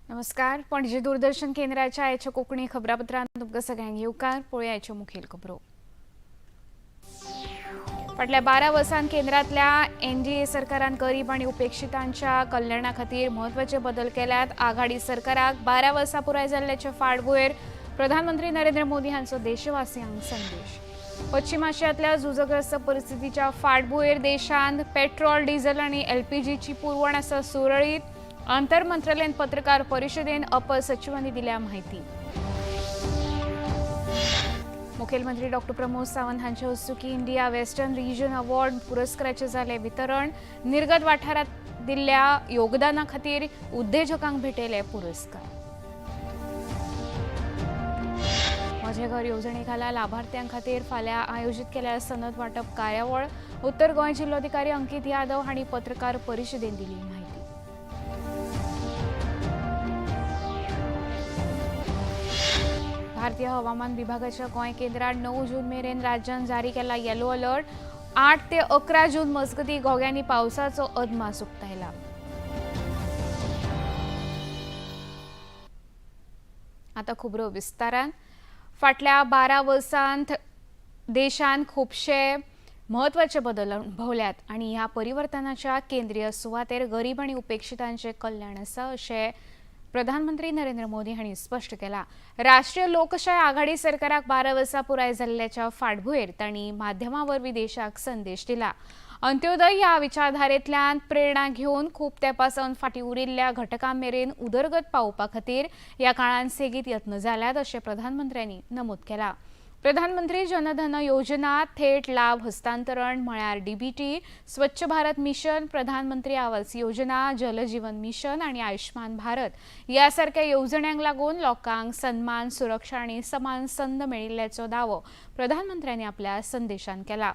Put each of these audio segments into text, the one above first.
नमस्कार. पणजी दूरदर्शन केंद्राच्या आयच्या कोकणी खबरापत्रांत तुमकां सगळ्यांक येवकार. पळोवया आयच्यो मुखेल खबरो. फाटल्या 12 वर्सांत केंद्रांतल्या एनडीए सरकारान गरीब आनी उपेक्षितांच्या कल्याणा खातीर म्हत्वाचे बदल केल्यात. आघाडी सरकाराक 12 वर्सां पुराय जाल्ल्याचे फाटभुंयेर प्रधानमंत्री नरेंद्र मोदी हांचो देशवासियांक संदेश. पश्चिम आशियांतल्या झुजग्रस्त परिस्थितीच्या फाटभुंयेर देशांत पेट्रोल, डिझेल आनी एलपीजीची पुरवण आसा सुरळीत. अंतर मंत्रालयान पत्रकार परिशदेन अपर सचिवांनी दिल्या माहिती. मुखेलमंत्री डॉ. प्रमोद सावंत हांचे हस्तुकीं इंडिया वेस्टर्न रिजन अवॉर्ड पुरस्काराचे जाले वितरण. निर्गत वाठारांत दिल्ल्या योगदाना खातीर उद्देजकांक भेटयले पुरस्कार. म्हजें घर येवजणे खाला लाभार्थ्यां खातीर फाल्यां आयोजीत केल्या सनद वांटप कार्यावळ. उत्तर गोंय जिल्लोधिकारी अंकीत यादव हांणी पत्रकार परिशदेन दिली माहिती. भारतीय हवामान विभागाच्या गोंय केंद्रान 9 जून मेरेन राज्यात जारी केला येलो अलर्ट. 8 ते 11 जून मजगतीं घोग्यांनी पावसाचो अदमास उक्तायला. आता खबरो विस्तारान. फाटल्या 12 वर्सांत देशांत खुबशे म्हत्वाचे बदल अनुभवल्यात आनी ह्या परिवर्तनाच्या केंद्रीय सुवातेर गरीब आनी उपेक्षितांचे कल्याण आसा अशें प्रधानमंत्री नरेंद्र मोदी हांणी स्पश्ट केला. राष्ट्रीय लोकशाय आघाडी सरकाराक 12 वर्सां पुराय जाल्ल्याच्या फाटभुंयेर तांणी माध्यमां वरवीं देशाक संदेश दिला. अंत्योदय ह्या विचारधारेंतल्यान प्रेरणा घेवन खूब तेंपासावन फाटीं उरिल्ल्या घटकां मेरेन उदरगत पावोवपा खातीर ह्या काळांत सेगीत यत्न जाल्यात अशें प्रधानमंत्र्यांनी नमूद केलां. प्रधानमंत्री जनधन योजना, थेट लाभ हस्तांतरण म्हळ्यार डीबीटी, स्वच्छ भारत मिशन, प्रधानमंत्री आवास योजना, जल जीवन मिशन आनी आयुष्मान भारत ह्या सारख्या येवजण्यांक लागून लोकांक सन्मान, सुरक्षा आनी समान संद मेळिल्ल्याचो दावो प्रधानमंत्र्यांनी आपल्या संदेशांत केला.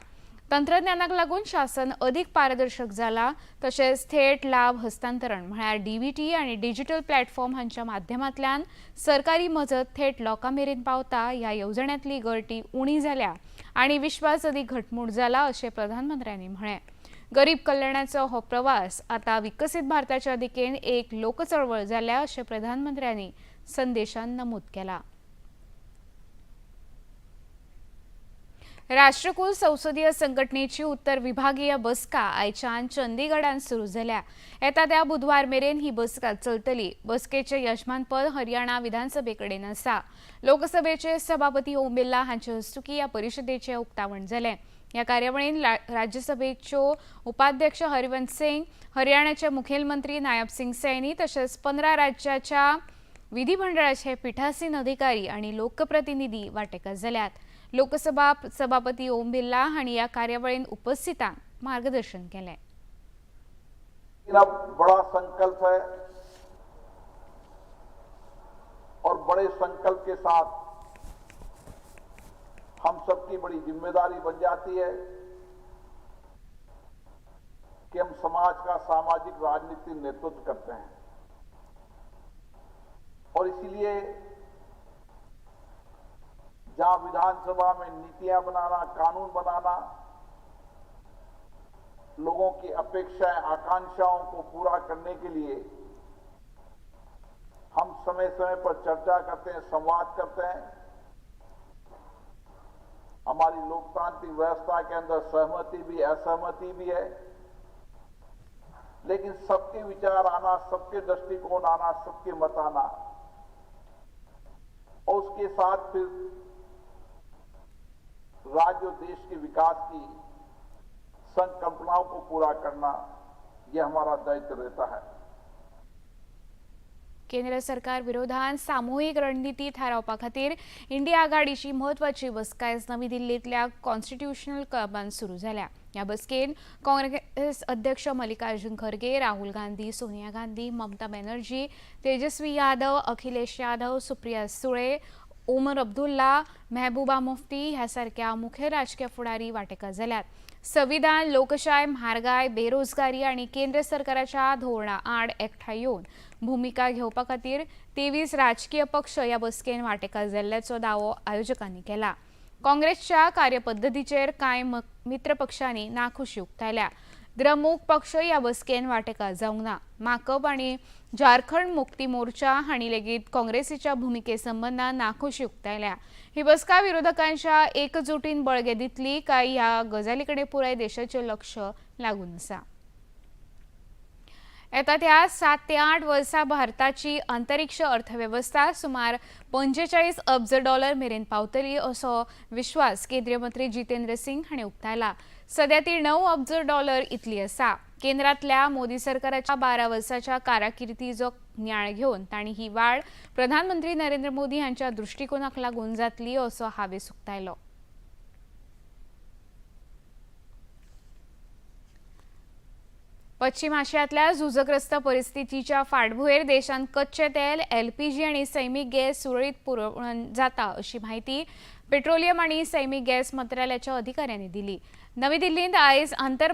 तंत्रज्ञानाक लागून शासन अदीक पारदर्शक जाला. तशेंच थेट लाभ हस्तांतरण म्हळ्यार डीबीटी आनी डिजिटल प्लॅटफॉर्म हांच्या माध्यमांतल्यान सरकारी मजत थेट लोकां मेरेन पावता. ह्या येवजण्यांतली गळटी उणी जाल्या आनी विश्वास अदीक घटमूट जाला अशें प्रधानमंत्र्यांनी म्हळें. गरीब कल्याणाचो हो प्रवास आतां विकसीत भारताच्या दिकेन एक लोकचळवळ जाल्या अशें प्रधानमंत्र्यांनी संदेशांत नमूद केलां. राष्ट्रकुल संसदीय संघटनेची उत्तर विभागीय बसका आयच्यान चंदीगडात सुरू जाल्या. येता त्या बुधवार मेरेन ही बसका चलतली. बसकेचें यजमानपद हरियाणा विधानसभे कडेन आसा. लोकसभेचे सभापती ओम बिर्ला हांचे हस्तुकीं ह्या परिशदेचें उक्तावण जालें. ह्या कार्यावळींत राज्यसभेच्यो उपाध्यक्ष हरिवंश सिंग, हरियाणाचे मुखेलमंत्री नायब सिंग सैनी तशेंच 15 राज्याच्या विधिमंडळाचे पिठासीन अधिकारी आनी लोकप्रतिनिधी वांटेकार जाल्यात. लोकसभा सभापती ओम बिर्ला हांणी ह्या कार्यावळींत उपस्थितांक मार्गदर्शन केलें. बड़ा संकल्प है और बड़े संकल्प के साथ हम सबकी बड़ी जिम्मेदारी बन जाती है कि हम समाज का सामाजिक राजनीतिक नेतृत्व करते हैं और इसीलिए जहां विधानसभा में नीतियां बनाना, कानून बनाना, लोगों की अपेक्षाएं, आकांक्षाओं को पूरा करने के लिए हम समय समय पर चर्चा करते हैं, संवाद करते हैं. हमारी लोकतांत्रिक व्यवस्था के अंदर सहमति भी, असहमति भी है, लेकिन सबके विचार आना, सबके दृष्टिकोण आना, सबके मत आना और उसके साथ फिर राज्य और देश के विकास की संकल्पनाओं को पूरा करना, यह हमारा दायित्व रहता है. केंद्र सरकार विरोधात सामुहिक रणनीती थारावपा खातीर इंडिया आघाडीची म्हत्वाची बसका आयज नवी दिल्लींतल्या कॉन्स्टिट्युशनल क्लबांत सुरू जाल्या. ह्या बसकेंत काँग्रेस अध्यक्ष मल्लिकार्जुन खरगे, राहुल गांधी, सोनिया गांधी, ममता बॅनर्जी, तेजस्वी यादव, अखिलेश यादव, सुप्रिया सुळे, ओमर अब्दुल्ला, मेहबूबा मुफ्ती ह्या सारख्या मुखेल राजकीय फुडारी वांटेकार जाल्यात. संविधान, लोकशाय, म्हारगाय, बेरोजगारी आनी केंद्र सरकाराच्या धोरणां आड एकठांय येवन भुमिका घेवपा खातीर 23 राजकीय पक्ष ह्या बसकेन वांटेकार जाल्ल्याचो दावो आयोजकांनी केला. काँग्रेसच्या कार्यपद्दतीचेर कांय मित्र पक्षांनी नाखुशी उक्तायल्या. द्रमुक पक्ष या बसकेन वांटेकार जावंक ना. माकप आनी झारखंड मुक्ती मोर्चा हांणी लेगीत काँग्रेसीच्या भुमिके संबंदान नाखुशी उक्तायल्या. ही बसका विरोधकांच्या एकजुटीन बळगे दितली काय ह्या गजाली कडेन पुराय देशाचें लक्ष लागून आसा. येता त्या 7 ते 8 वर्सां भारताची अंतरिक्ष अर्थवेवस्था सुमार $45 अब्ज मेरेन पावतली असो विश्वास केंद्रीय मंत्री जितेंद्र सिंग हांणी उक्तायला. सध्या ती $9 अब्ज इतली आसा. केंद्रांतल्या मोदी सरकाराच्या 12 वर्सांच्या कारकिर्दीचो नियाळ घेवन तांणी ही वाड प्रधानमंत्री नरेंद्र मोदी हांच्या दृश्टिकोनाक लागून जातली असो हावेस उक्तायलो. पश्चिम आशियांतल्या झुजग्रस्त परिस्थितीच्या फाटभुंयेर देशांत कच्चे तेल, LPG आनी सैमीक गॅस सुरळीत पुरवण जाता अशी माहिती पेट्रोलियम आनी सैमीक गॅस मंत्रालयाच्या अधिकाऱ्यांनी दिली. नवी दिल्लींत आयज आंतर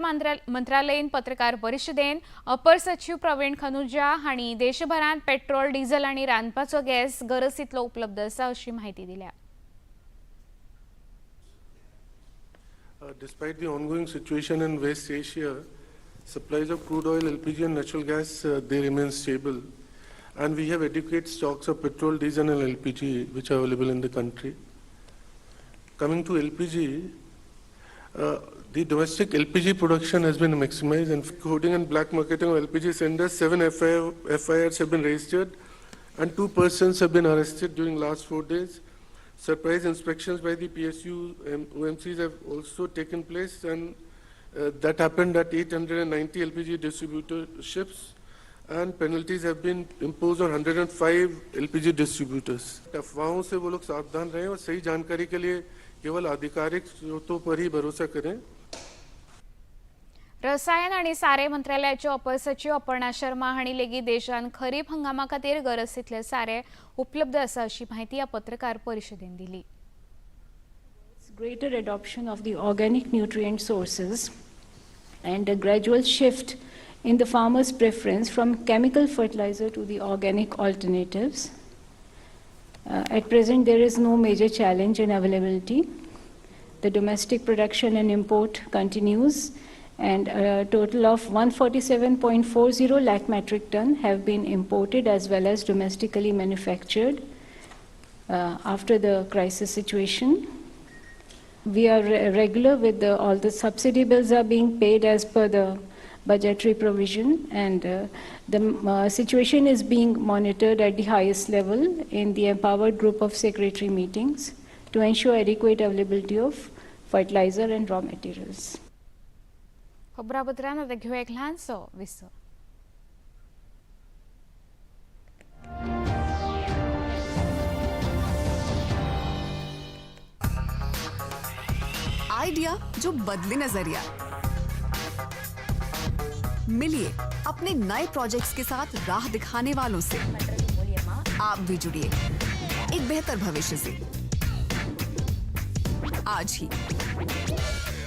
मंत्रालयीन पत्रकार परिशदेंत अपर सचीव प्रवीण खनुजा हांणी देशभरांत पेट्रोल, डिझेल आनी रांदपाचो गॅस गरज तितलो उपलब्ध आसा अशी माहिती दिल्या. Despite the ongoing situation in West Asia, supplies of crude oil, LPG and natural gas, they remain stable. And we have adequate stocks of petrol, diesel and LPG which are available in the country. Coming to LPG, the domestic LPG production has been maximized, and hoarding and black marketing of LPG cylinders, 7 FIRs have been registered and 2 persons have been arrested during last 4 days. Surprise inspections by the PSU OMCs have also taken place, and that happened at 890 LPG distributorships, and penalties have been imposed on 105 LPG distributors. अफवाहों से वो लोग सावधान रहें और सही जानकारी के लिए केवल आधिकारिक स्रोतों पर ही भरोसा करें. रसायन आनी सारे मंत्रालयाचे अपर सचिव अपर्णा शर्मा हांणी लेगीत देशांत खरीप हंगामा खातीर गरज तितले सारे उपलब्ध आसा अशी माहिती ह्या पत्रकार परिशदेंत दिली. Greater adoption of the organic nutrient sources and a gradual shift in the farmer's preference from chemical fertilizer to the organic alternatives. At present, there is no major challenge in availability. The domestic production and import continues, and a total of 147.40 lakh metric ton have been imported as well as domestically manufactured after the crisis situation. We are regular with all the subsidy bills are being paid as per the budgetary provision, and the situation is being monitored at the highest level in the empowered group of secretary meetings to ensure adequate availability of fertilizer and raw materials. खबरापत्रांत आतां घेवया एक ल्हानसो विसर. Idea जो बदले नजरिया. मिलिए अपने नए प्रोजेक्ट्स के साथ राह दिखाने वालों से. आप भी जुड़िए एक बेहतर भविष्य से. आज ही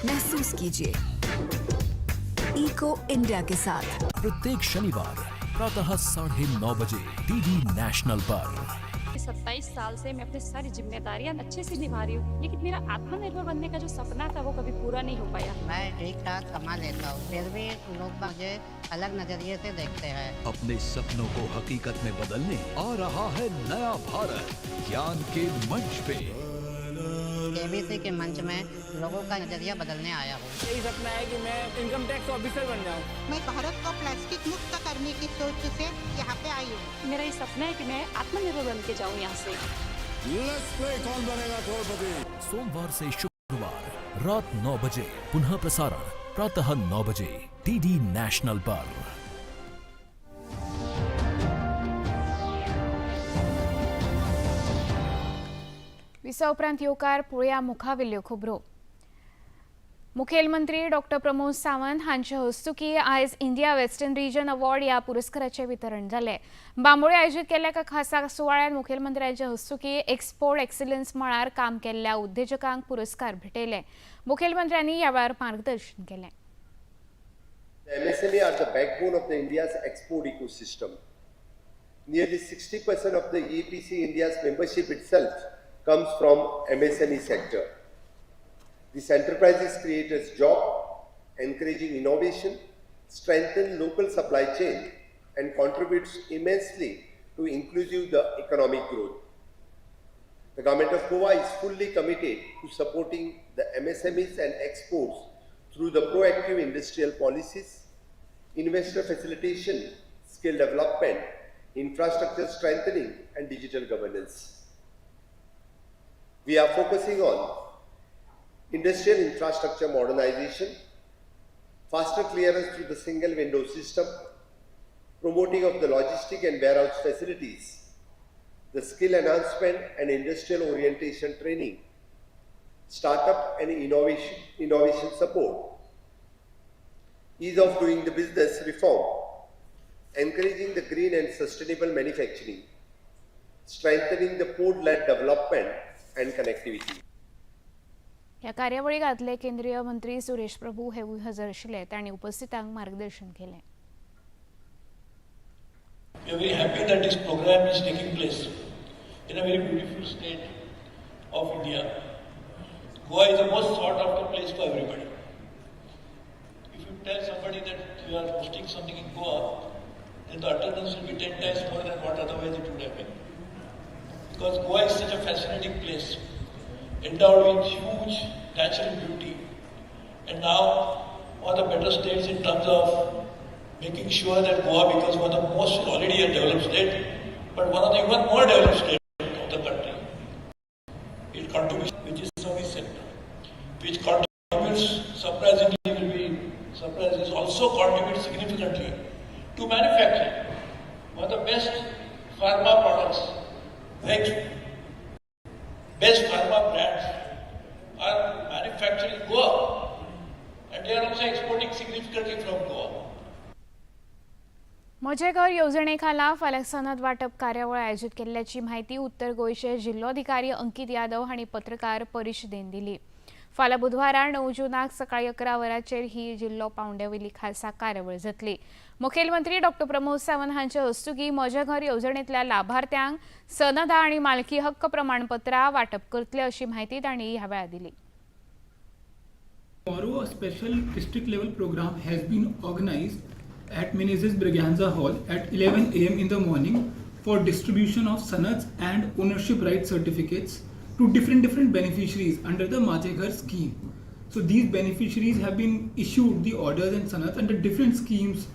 महसूस कीजिए इको इंडिया के साथ. प्रत्येक शनिवार प्रातः 9:30 बजे टीवी नेशनल पर. 27 साल से मैं अपनी सारी जिम्मेदारियां अच्छे से निभा रही हूँ, लेकिन मेरा आत्मनिर्भर बनने का जो सपना था वो कभी पूरा नहीं हो पाया. मैं ठीक ठाक कमा लेता हूँ, फिर भी लोग मुझे अलग नजरिए से देखते हैं. अपने सपनों को हकीकत में बदलने आ रहा है नया भारत ज्ञान के मंच पे. केबीसी के मंच में लोगों का नजरिया बदलने आया हूँ. यही सपना है कि मैं इनकम टैक्स ऑफिसर बन जाऊँ. मैं भारत को प्लास्टिक मुक्त करने की सोच से यहाँ पे आई हूँ. मेरा ये सपना है कि मैं आत्मनिर्भर बन के जाऊँ यहाँ से. कौन बनेगा करोड़पति. सोमवार से शुक्रवार रात 9 बजे पुनः प्रसारण प्रातः 9 बजे टीडी नेशनल पर. विसा उपरांत येवकार पळोवया मुखावेल्यो खबरो. मुखेलमंत्री डॉक्टर प्रमोद सावंत हांचे हस्तुकी आयज इंडिया वेस्टर्न रिजन अवॉर्ड ह्या पुरस्काराचे वितरण जालें. बांबोळे आयोजीत केल्ल्या एका खासा सुवाळ्यात मुखेलमंत्र्यांचे हस्तुकी एक्सपोर्ट एक्सलन्स मळार काम केल्ल्या उद्देजकांक पुरस्कार भेटयले. मुखेलमंत्र्यांनी ह्या वेळार मार्गदर्शन केलें. MSME are the backbone of the India's export ecosystem. Nearly 60% of the EPC India's membership itself comes from MSME sector. These enterprises create a job, encouraging innovation strengthen local supply chain, and contributes immensely to inclusive the economic growth. The government of Goa is fully committed to supporting the MSMEs and exports through the proactive industrial policies, investor facilitation, skill development, infrastructure strengthening, and digital governance. We are focusing on industrial infrastructure modernization, faster clearance through the single window system, promoting of the logistic and warehouse facilities, the skill enhancement and industrial orientation training, startup and innovation support, ease of doing the business reform, encouraging the green and sustainable manufacturing, strengthening the port-led development and connectivity. या कार्यावळीक केंद्रीय मंत्री सुरेश प्रभू हे हजर आशिल्ले. तांणी उपस्थितांक मार्गदर्शन केलें. We are very happy that this program is taking place in a very beautiful state of India. Goa is the most sought after place for everybody. If you tell somebody that you are hosting something in Goa, then the attendance will be 10 times more than what otherwise it would have been. Because Goa is such a fascinating place, endowed with huge natural beauty, and now one of the better states in terms of making sure that Goa becomes one of the most already a developed state, but one of the even more developed states of the country. It contributes, which is service sector, which contributes also contributes significantly to manufacturing. One of the best pharma products, best pharma brands are manufactured in Goa, and they are also exporting significantly from Goa. म्हजें घर येवजणेखाला फाल्यां सनद वांटप कार्यावळ आयोजीत केल्ल्याची म्हायती उत्तर गोंयचे जिल्लोधिकारी अंकीत यादव हांणी पत्रकार परिशदेंत दिली. फाल्यां बुधवारा 9 जूनाक सकाळीं 11 वरांचेर ही जिल्लो पावंड्यावेली खासा कार्यावळ जातली. मुखेलमंत्री डॉ. प्रमोद सावंत हांचे हस्तुकीं म्हजें घर येवजणेंतल्या लाभार्थ्यांक सनदां आनी मालकी हक्क प्रमाणपत्रां वांटप करतले अशी म्हायती तांणी ह्या वेळार दिली. Tomorrow, a special district level program has been organized at Menezes Braganza Hall at 11 a.m. in the morning for distribution of sanads and ownership right certificates to different beneficiaries under the Majhe Ghar scheme. So these beneficiaries have been issued the orders and sanads under different schemes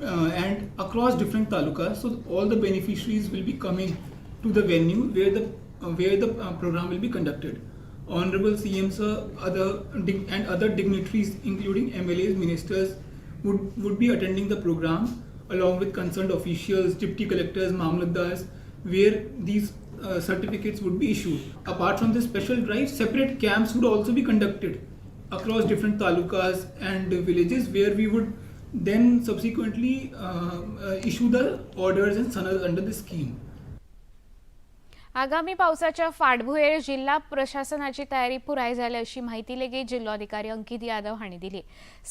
and across different talukas. So all the beneficiaries will be coming to the venue where the program will be conducted. Honorable CM sir, other dignitaries including MLAs, ministers would be attending the program along with concerned officials, deputy collectors, mamlatdars, where these certificates would be issued. Apart from this special drive, separate camps would also be conducted across different talukas and villages, where we would then subsequently issue the orders and sanads under the scheme. आगामी पावसाच्या फाटभुंयेर जिल्हा प्रशासनाची तयारी पुराय जाल्या अशी माहिती लेगीत जिल्लोधिकारी अंकीत यादव हांणी दिली.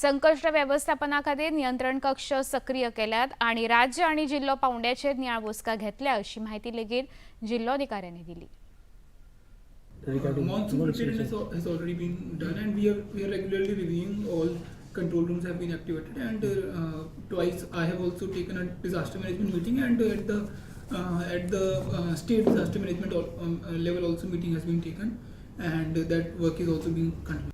संकश्ट वेवस्थापना खातीर नियंत्रण कक्ष सक्रिय केल्यात आनी राज्य आनी जिल्लो पावंड्याचेर नियाळ बसका घेतल्या अशी माहिती लेगीत जिल्लोधिकाऱ्यांनी दिली. Monsoon preparedness has already been done, and we are regularly reviewing. All control rooms have been activated, and twice I have also taken a disaster management meeting, and at the state disaster management level also meeting has been taken, and that work is also being continued.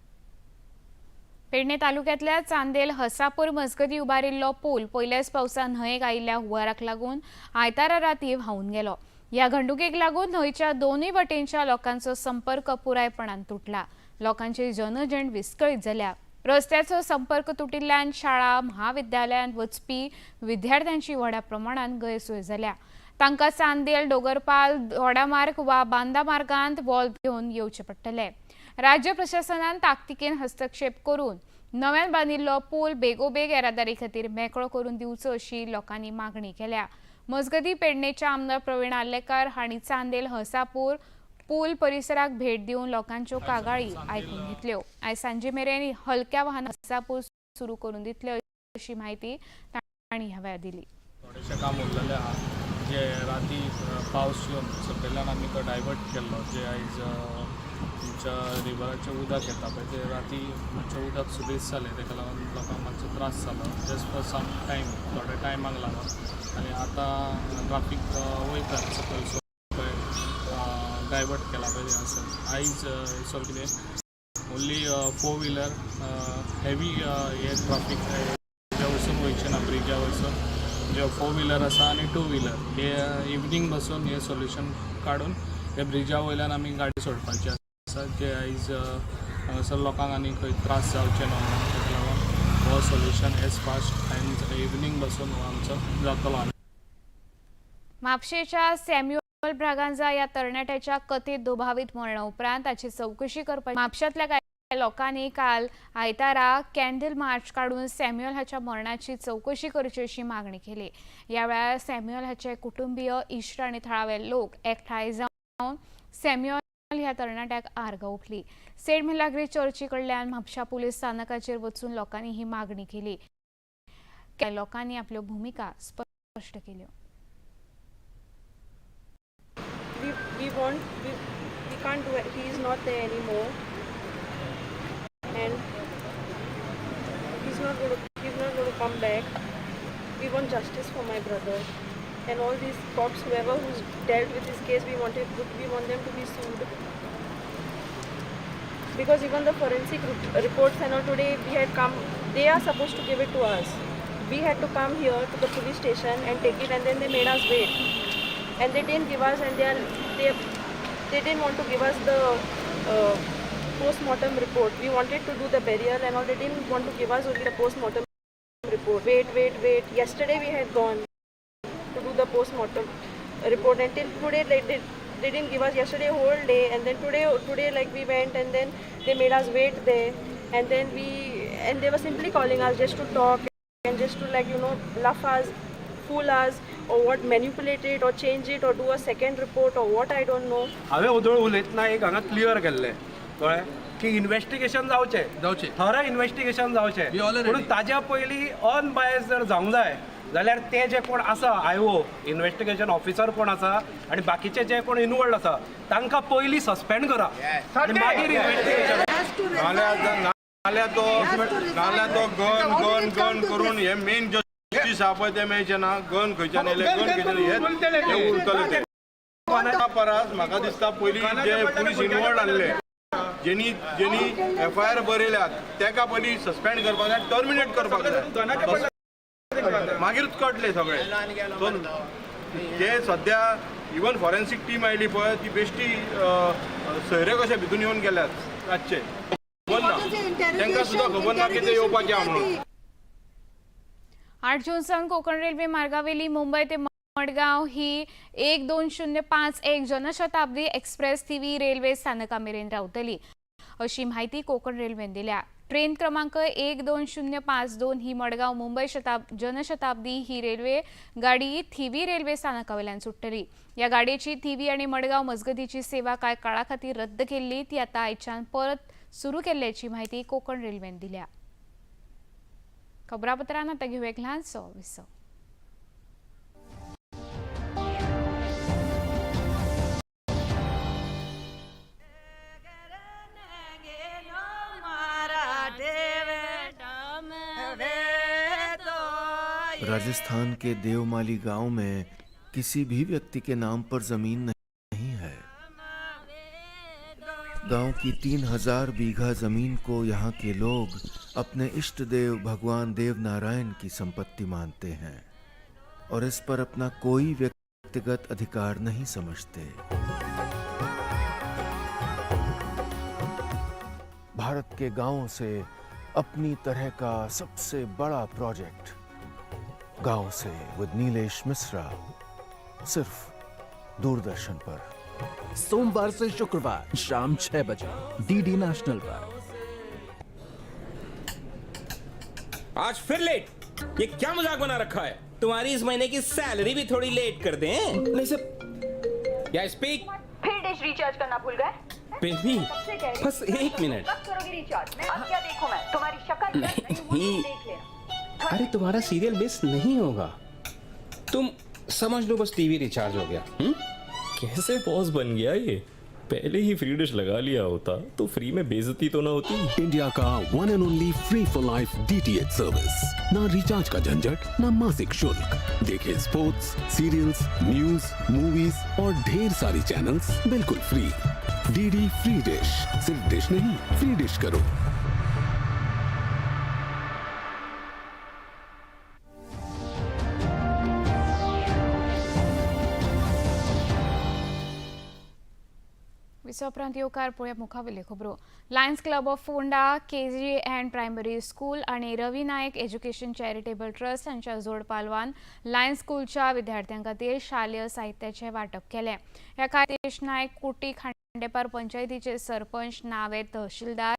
Pedne तालुक्यातल्या चांदेल हसापूर मजगती उबारिल्लो पूल पयल्याच पावसान न्हंयेक आयिल्ल्या हुंवाराक लागून आयतारा राती व्हांवून गेलो. ह्या घडणुकेक लागून न्हंयच्या दोनूय वटेनच्या लोकांचो संपर्क पुरायपणान तुटला. लोकांची जनजीण विस्कळीत जाल्या. रस्त्याचो संपर्क तुटिल्ल्यान शाळा महाविद्यालयांत वचपी विद्यार्थ्यांची व्हड्या प्रमाणात गैरसोय जाल्या. तांकां चांदेल, दोगरपाल, दोडामार्ग वा बांदा मार्गांत वॉल्व घेवन येवचें पडटलें. राज्य प्रशासनान ताकतिकेन हस्तक्षेप करून नव्यान बांदिल्लो पूल बेगोबेग येरादारी खातीर मेकळो करून दिवचो अशी लोकांनी मागणी केल्या. मजगती पेडणेच्या आमदार प्रवीण आर्लेकर हांणी चांदेल हसापूर पूल परिसराक भेट दिवन लोकांच्यो कागाळी आयकून घेतल्यो. आयज सांजे मेरेन हलक्या वाहन हसापूर सुरू करून दितले अशी माहिती तांणी ह्या वेळार दिली. थोडेशें काम उरलेलें आहा जे राती पावस येवन सकयल्यान आमी तो डायवर्ट केल्लो जे आयज तुमच्या रिवराचें उदक येता पळय तें राती मातशें उदक सुबेज जालें तेका लागून लोकांक मातसो त्रास जालो जस्ट फॉर सम टायम थोड्या टायमाक लागून आनी आतां ट्राफीक वयता सकयल डायवर्ट केला पळय हांगासर आयज सो कितें ओन्ली 4 व्हिलर हेवी हे ट्राफीक हेज्या वयसून वयचें ना ब्रिजा वयसून जे 4 व्हिलर आसा आनी 2 व्हिलर हे इवनिंग बसून हे सोल्युशन काडून हे ब्रिजा वयल्यान आमी गाडी सोडपाची आसा जे आयज हांगासर लोकांक आनी खंय त्रास जावचे ना ताका लागून हो solution as fast and evening बसून हो आमचो जातलो. म्हापशेच्या सॅम्युअल ब्रागांजा या तरणाट्याच्या कथेत दुबावित मरणा उपरांत ताची चौकशी करपाची म्हापशांतल्या कांय लोकांनी काल आयतारा कॅन्डल मार्च काढून सॅम्युअल हाच्या मरणाची चौकशी करची अशी मागणी केली. या वेळार सॅम्युअल हाचे कुटुंबीय इश्ट आनी थळावे लोक एकठांय जावन सॅम्युअल ह्या तरणाट्याक आर्गां ओंपली. सेंट मिलाग्री चर्ची कडल्यान म्हापशा पुलीस स्थानकाचेर वचून लोकांनी ही मागणी केली. कांय लोकांनी आपल्यो भुमिका स्पश्ट केल्यो. We can't do it. He is not there anymore, and he's not going to come back. We want justice for my brother, and all these cops, whoever who's dealt with this case, we want them to be sued. Because even the forensic reports and all today we had come, they are supposed to give it to us. We had to come here to the police station and take it, and then they made us wait. And they didn't give us, and they didn't want to give us the post-mortem report. We wanted to do the burial and all. They didn't want to give us only the post-mortem report. Wait. Yesterday we had gone to do the post-mortem report, and till today they didn't give us. Yesterday whole day, and then today like we went, and then they made us wait there, and then they were simply calling us just to talk and just to laugh us, fool us, or what, manipulate it or change it or do a second report or what, I don't know. हांवें उदळ उलयतना एक हांगा clear केल्लें कळ्ळें की investigation जावचें खरें investigation जावचें पूण ताज्या पयलीं अनबायस जर जावंक जाय जाल्यार ते जे कोण आसा आयओ इन्व्हेस्टिगेशन ऑफिसर कोण आसा आनी बाकीचे जे कोण इनवॉल्ड आसा तांकां पयलीं सस्पेंड करा आनी मागीर इन्व्हेस्टिगेशन नाल्यार तो गन करून हे मेन जस्टीस आहा पळय ते मेळचे ना गन खंयच्यान येयले गन खंयच्यान हे उरतले ते परस म्हाका दिसता पयलीं जे पुलीस इनवॉल्ड आसले जेनी FIR बरयल्यात तेका पयलीं सस्पेंड करपाक जाय टर्मिनेट करपाक जाय मागीरूच कळटले सगळे ते सद्या इवन फॉरेन्सीक टीम आयली पळय ती बेश्टी सोयरे कशे भितून येवन गेल्यात रातचे खबर ना तांकां सुद्दां खबर ना की ते येवपाचें आहा म्हणून. 8 जून सावन कोकण रेल्वे मार्गावेली मुंबई ते मडगांव ही 12051 जनशताब्दी एक्सप्रेस थिवी रेल्वे स्थानका मेरेन रावतली अशी माहिती कोकण रेल्वेन दिल्या. ट्रेन क्रमांक 12052 ही मडगांव मुंबई जनशताब्दी ही रेल्वे गाडी थिवी रेल्वे स्थानकावेल्यान सुट्टली. या गाडयेची थिवी आणि मडगांव मजगतीची सेवा कांय काळा खातीर रद्द केल्ली ती आता आयच्यान परत सुरू केल्ल्याची माहिती कोकण रेल्वेन दिल्या. खबरापत्रान आता घेऊ एक ल्हानसो विसव. राजस्थान के देवमाली गांव में किसी भी व्यक्ति के नाम पर जमीन नहीं है. गांव की 3000 बीघा जमीन को यहाँ के लोग अपने इष्ट देव भगवान देव नारायण की संपत्ति मानते हैं और इस पर अपना कोई व्यक्तिगत अधिकार नहीं समझते. भारत के गांवों से अपनी तरह का सबसे बड़ा प्रोजेक्ट गांव से विद नीलेश मिश्रा सिर्फ दूरदर्शन पर सोमवार से शुक्रवार शाम 6 बजे DD नेशनल पर. आज फिर लेट? ये क्या मजाक बना रखा है? तुम्हारी इस महीने की सैलरी भी थोड़ी लेट कर दें? नहीं सब या स्पीक. फिर डिश रिचार्ज करना भूल गए? बेबी बस 1 मिनट. कब करोगे रिचार्ज? मैं अब क्या देखूं मैं? तुम्हारी शक्ल नहीं देख लेना. अरे तुम्हारा सीरियल मिस नहीं होगा. तुम समझ लो बस टीवी रिचार्ज हो गया. कैसे बॉस बन गया ये? पहले ही फ्री डिश लगा लिया होता तो फ्री में बेइज्जती तो ना होती। इंडिया का one end only free for life DTH service. ना रिचार्ज का झंझट, ना मासिक शुल्क। देखिए स्पोर्ट्स, सीरियल्स, न्यूज, मूवीज और ढेर सारी चैनल्स बिल्कुल फ्री। DD free dish. सिर्फ डिश नहीं, फ्री डिश करो। विसोपरांत येवकार पळोवया मुखावेली खबरो। Lions Club of Ponda, KG and primary school आणि Ravi Naik education charitable trust हांच्या जोड पालवान लायन्स स्कूलच्या विद्यार्थ्यां खातीर शालेय साहित्याचे वांटप केले। ह्या कार्याक नायक, कोटी खांडेपार पंचायतीचे सरपंच, नावे तहसीलदार,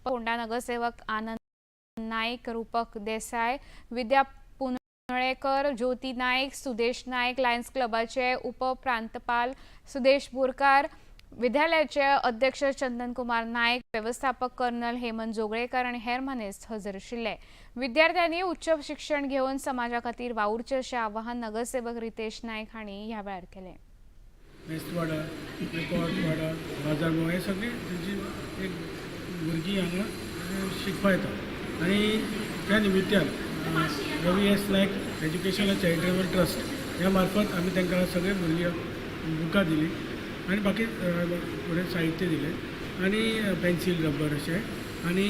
फोंडा नगरसेवक आनंद नायक, रूपक देसाय, विद्या पुनळेकर, ज्योती नायक, सुदेश नायक, लायन्स क्लबाचे उपप्रांतपाल सुदेश बोरकार, विद्यालयाचे अध्यक्ष चंदन कुमार नायक, व्यवस्थापक कर्नल हेमंत जोगळेकर आणि हेर मानेस्त हजर आशिल्ले। विद्यार्थ्यांनी उच्च शिक्षण घेऊन समाजा खातीर वावुरचे अशें आवाहन नगरसेवक रितेश नायक हांणी ह्या वेळार केलें। मेस्तवाडा, रेकॉर्डवाडा, बाजारभाव हे सगळे त्यांची एक भुरगीं हांगा शिकपा येता आणि त्या निमित्यान रवी एस नायक एज्युकेशन चॅरिटेबल ट्रस्ट ह्या मार्फत आमी तांकां सगळे भुरग्यांक बुकां दिली आणि बाकी थोडें साहित्य दिलें आणि पेन्सिल, रबर अशें। आणि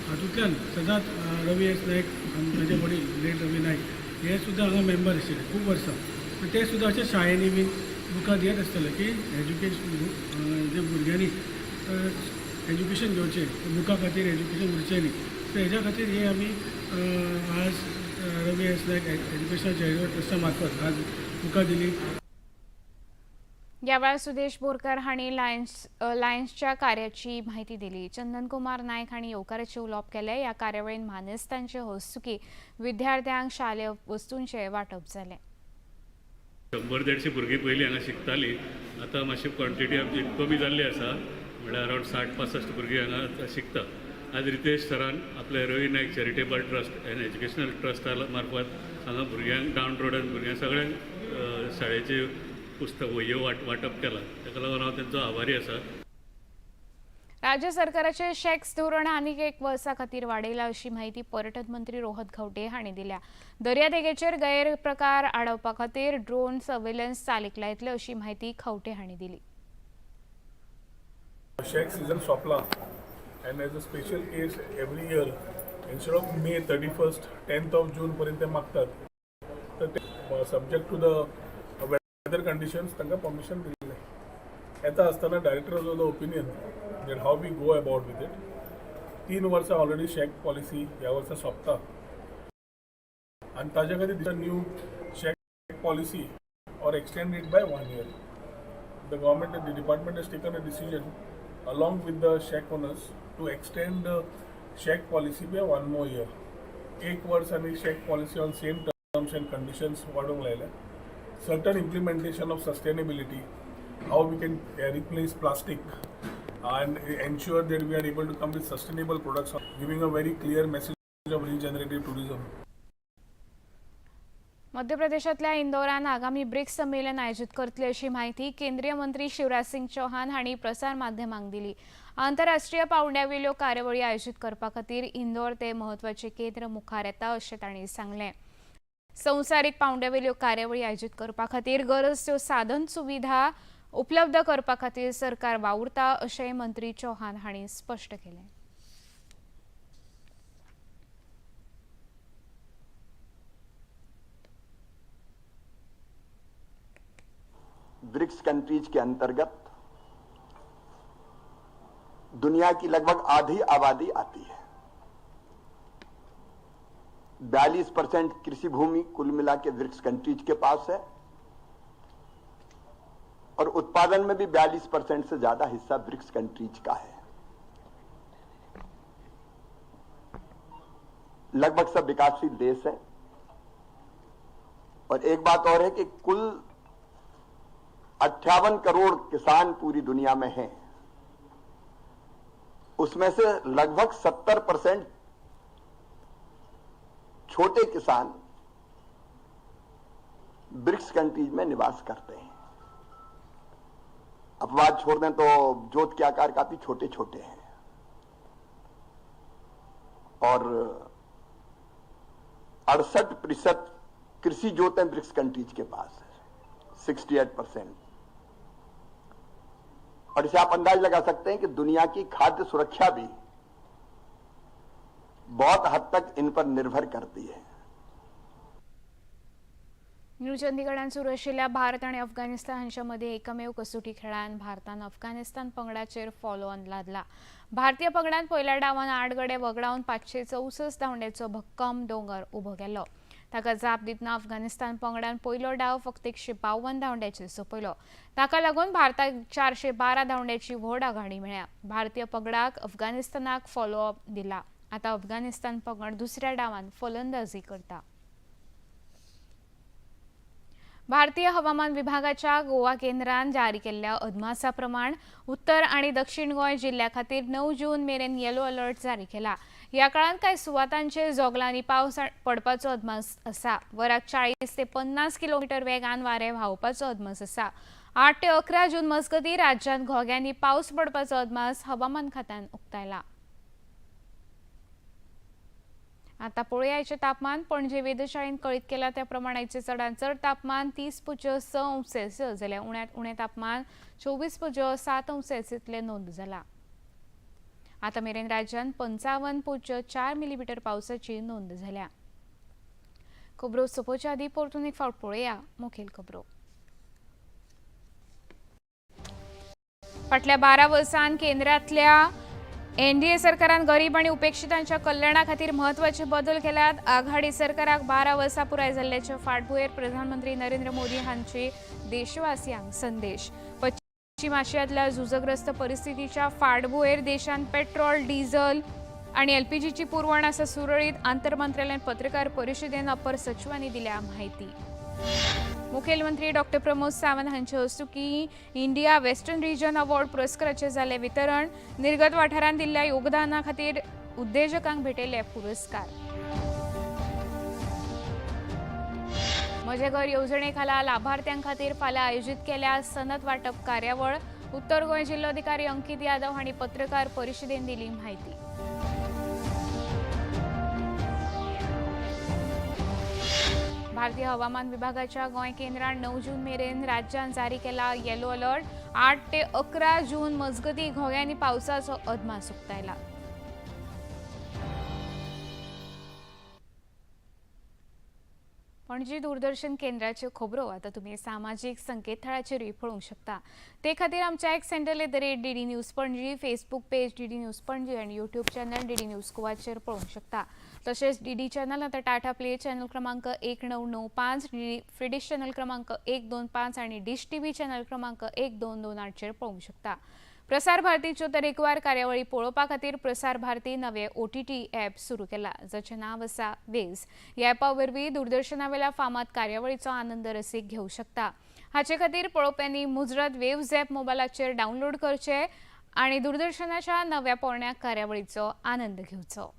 हातूंतल्यान सदांच रवी एस नायक म्हाजे वडील ग्रेट रवी नायक हे सुद्दां हांगा मेंबर आशिल्ले खूब वर्सां। ते सुद्दां अशें शाळेंनी बीन बुकां दियत आसतले की एज्युकेशन जे भुरग्यांनी एज्युकेशन घेवचें, बुकां खातीर एज्युकेशन उरचें न्ही। सो हेज्या खातीर हे आमी आज रवी एस नायक एज्युकेशन चॅरिटेबल ट्रस्टा मार्फत आज बुकां दिली। या वेळार सुदेश बोरकार हांणी लायन्सच्या कार्याची माहिती दिली। चंदन कुमार नायक हांणी येवकाराचे उलोवप केले। ह्या कार्यावळीन मानेस्तांचे हस्तुकी विद्यार्थ्यांक शालेय वस्तूंचे वांटप जालें। 100-150 भुरगीं पयलीं हांगा शिकतालीं, आतां मातशी क्वॉन्टिटी आमची कमी जाल्ली आसा, म्हळ्यार अरावंड 60-65 भुरगीं हांगा शिकता। आज रितेश सरान आपले Ravi Naik charitable trust end educational ट्रस्टा मार्फत हांगा भुरग्यांक डावन रोडान भुरग्यांक सगळ्यांक शाळेचे पुस्तक वह्यो वांटप केला, ताका लागून हांव तांचो आभारी आसा। राज्य सरकाराचे शॅक्स धोरण आनीक एक वर्सा खातीर वाडयला अशी माहिती पर्यटन मंत्री रोहत खंवटे हांणी दिल्या। दर्यादेगेचेर गैरप्रकार आडोवपा खातीर ड्रोन सर्वेलन्स चालीक लायतले अशी माहिती खंवटे हांणी दिली। शॅक सीजन सोंपला and as a special case every year instead of May 31st 10th of June पर्यंत मागतात, तर subject to the weather conditions तांकां परमिशन दिल्लें। येता आसतना director of the opinion that how we go about with it। 3 वर्सां already shack policy ह्या वर्सा सोंपता आनी ताजे खातीर new shack policy or extend it by 1 year। The government and the department has taken a decision along with the shack owners to extend the shack policy by 1 more year। 1 वर्ष आणि shack policy on same terms and conditions वाढवूंक लायल्या। Certain implementation of sustainability, how we can replace plastic and ensure that we are able to come with sustainable products, giving a very clear message of regenerative tourism। मध्य प्रदेशातल्या इंदौरान आगामी BRICS संमेलन आयोजित करतले अशी माहिती केंद्रीय मंत्री शिवराज सिंग चौहान हांणी प्रसार माध्यमांक दिली। आंतरराष्ट्रीय पावंड्यावेल्यो कार्यावळी आयोजित करपा खातीर इंदौर ते महत्वाचे केंद्र मुखार येता अशें तांणी सांगलें। संवसारीक पावंड्यावेल्यो कार्यावळी आयोजित करपा खातीर गरज त्यो साधन सुविधा उपलब्ध करपा खातीर सरकार वावुरता अशेंय मंत्री चौहान हांणी स्पश्ट केलें। ब्रिक्स कंट्रीज के अंतर्गत दुनिया की लगभग आधी आबादी आती है। 42% कृषि भूमि कुल मिला के ब्रिक्स कंट्रीज के पास है और उत्पादन में भी 42% से ज्यादा हिस्सा ब्रिक्स कंट्रीज का है। लगभग सब विकासशील देश है और एक बात और है कि कुल 58 करोड़ किसान पूरी दुनिया में हैं, उसमें से लगभग 70% छोटे किसान ब्रिक्स कंट्रीज में निवास करते हैं। अब अपवाद छोड़ दें तो जोत के आकार काफी छोटे छोटे हैं और 68% कृषि जोतें ब्रिक्स कंट्रीज के पास है, 68%। और इसे आप अंदाज लगा सकते हैं कि दुनिया की खाद्य सुरक्षा भी बहुत हद तक इन पर निर्भर करती है। न्यू चंदीगडात सुरू असलेल्या भारत आणि अफगाणिस्तान हांच्यामध्ये एकमेव कसोटी खेळान भारतान अफगाणिस्तान पंगडाचेर फॉलो ऑन लादला। भारतीय पंगडान पहिल्या डावान 8 गडे वगडावन 564 धांवड्याचो भक्कम दोंगर उबो केलो। ताका जाप दितना अफगाणिस्तान पंगडान पयलो डाव फक्त 152 धांवड्याचेर सोंपयलो। ताका लागून भारताक 412 धांवड्याची व्हड आघाडी मेळ्ळ्या। भारतीय पंगडाक अफगाणिस्तानाक फॉलो अप दिला। आता अफगाणिस्तान पंगड दुसऱ्या डावान फलंदाजी करता। भारतीय हवामान विभागाच्या गोवा केंद्रान जारी केल्ल्या अदमासा प्रमाण उत्तर आणि दक्षिण गोंय जिल्ह्या खातीर 9 जून मेरेन येलो अलर्ट जारी केला। या काळात कांय सुवातांचेर जोगलांनी पावस पडपाचो अदमास आसा। वराक 40 ते 50 किलोमीटर वेगान वारे व्हांवपाचो अदमास आसा। 8 ते 11 जून मजगतीं राज्यांत घोग्यांनी पावस पडपाचो अदमास हवामान खात्यान उक्तायला। आता पळोवया आयचे तापमान। पणजे वेधशाळेन कळीत केला त्या प्रमाण आयचे चडांत चड तापमान 30.6 अंश सेल्सियस जाल्यार उण्यांत उणें तापमान 24.7 अंश सेल्सियस इतलें नोंद जाला। आता मेरेन राज्यांत 55.4 मिलीमीटर पावसाची नोंद जाल्या। खबरो सोंपोवचे आदीं परतून एक फावट पळोवया मुखेल खबरो। फाटल्या 12 वर्सांत केंद्रांतल्या एनडीए सरकारान गरीब आणि उपेक्षितांच्या कल्याणा खातीर म्हत्वाचे बदल केल्यात। आघाडी सरकाराक 12 वर्सां पुराय जाल्ल्याच्या फाटभुंयेर प्रधानमंत्री नरेंद्र मोदी हांची देशवासियांक संदेश। पश्चिम आशियांतल्या झुजग्रस्त परिस्थितीच्या फाटभुंयेर देशांत पेट्रोल, डिझेल आणि एलपीजीची पुरवण आसा सुरळीत। आंतरमंत्रालयान पत्रकार परिशदेन अपर सचिवांनी दिल्या माहिती। मुखेलमंत्री डॉ. प्रमोद सावंत हांचे हस्तुकीं इंडिया वेस्टर्न रिजन अवॉर्ड पुरस्काराचे जाले वितरण। निर्गत वाठारांत दिल्ल्या योगदाना खातीर उद्देजकांक भेटयले पुरस्कार। म्हजे घर येवजणे खाला लाभार्थ्यां खातीर फाल्यां आयोजीत केल्या सनद वांटप कार्यावळ। उत्तर गोंय जिल्लोधिकारी अंकीत यादव हांणी पत्रकार परिशदेन दिली माहिती। भारतीय हवामान विभागाच्या गोंय केंद्रान 9 जून मेरेन राज्यांत जारी केला येलो अलर्ट। 8 ते 11 जून मजगतीं घोग्यांनी पावसाचो अदमास उक्तायला। पणजी दूरदर्शन केंद्राच्यो खबरो आता तुम्ही सामाजिक संकेतथळाचेरूय पळोवंक शकता। ते खातीर आमच्या x handle @DD news Panaji, Facebook page DD news Panaji आणि यूट्यूब चॅनल DD न्यूज गोवाचेर पळोवंक शकता। तसेच DD चॅनल आता टाटा प्ले चॅनल क्रमांक 1995, DD फ्री डिश चॅनल क्रमांक 125 आणि डिश टीव्ही चॅनल क्रमांक 1228 चेर पळोवंक शकता। प्रसार भारतीच्यो तरेकवार कार्यावळी पळोवपा खातीर प्रसार भारती नवे OTT ॲप सुरू केला, जाचें नांव आसा वेव्स। ह्या ॲपा वरवीं दूरदर्शनावेल्या फामाद कार्यावळीचो आनंद रसीक घेवंक शकता। हाचे खातीर पळोवप्यांनी मुजरत वेव्स ॲप मोबायलाचेर डावनलोड करचें आनी दूरदर्शनाच्या नव्या पोरण्या कार्यावळीचो आनंद घेवचो।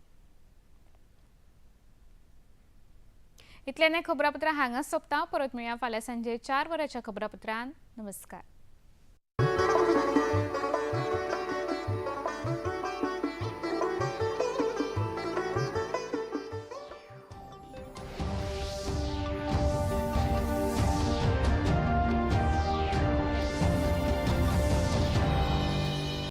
इतल्यान खबरापत्रां हांगाच सोंपता। परत मेळया फाल्यां सांजे 4 वरांच्या खबरापत्रांत। नमस्कार।